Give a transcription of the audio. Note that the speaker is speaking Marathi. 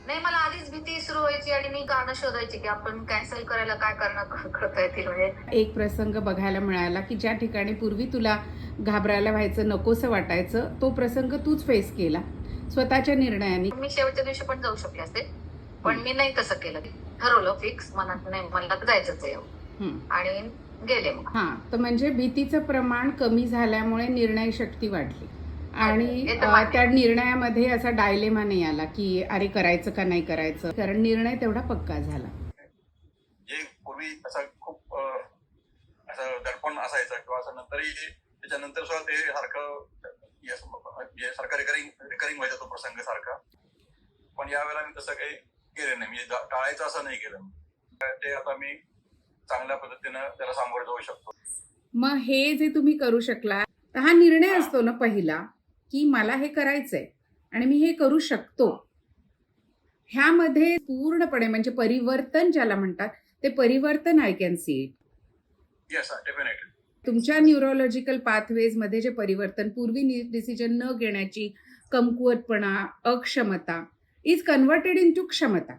नाही, मला आधीच भीती सुरू व्हायची आणि मी कारण शोधायची की आपण कॅन्सल करायला काय करता येतील. म्हणजे एक प्रसंग बघायला मिळाला की ज्या ठिकाणी पूर्वी तुला घाबरायला व्हायचं, नकोसं वाटायचं, तो प्रसंग तूच फेस केला स्वतःच्या निर्णयाने. मी शेवटच्या दिवशी पण जाऊ शकले असते, पण मी नाही तसं केलं. ठरवलं फिक्स मनात, नाही मला जायचंच आहे आणि गेले मग. तर म्हणजे भीतीचं प्रमाण कमी झाल्यामुळे निर्णय शक्ती वाढली आणि त्या निर्णयामध्ये असा डायलेमा नाही आला की अरे करायचं का नाही करायचं, कारण निर्णय तेवढा पक्का झाला. जे पूर्वी असा खूप असं दडपण असायचं किंवा असं नंतरही त्याच्यानंतर सुद्धा ते सारखं रिकरिंग व्हायचा तो प्रसंग सारखा. पण यावेळेला मी तसं काही केलं नाही, म्हणजे टाळायचं असं नाही केलं. ते आता मी चांगल्या पद्धतीनं त्याला सामोरं जाऊ शकतो. मग हे जे तुम्ही करू शकला, तर हा निर्णय असतो ना पहिला की मला हे करायचंय आणि मी हे करू शकतो. ह्यामध्ये पूर्णपणे म्हणजे परिवर्तन ज्याला म्हणतात ते परिवर्तन I can see it. Yes, definitely. तुमच्या न्यूरोलॉजिकल पाथवेज मध्ये जे परिवर्तन, पूर्वी डिसिजन न घेण्याची कमकुवतपणा, अक्षमता इज कन्व्हर्टेड इन टू क्षमता.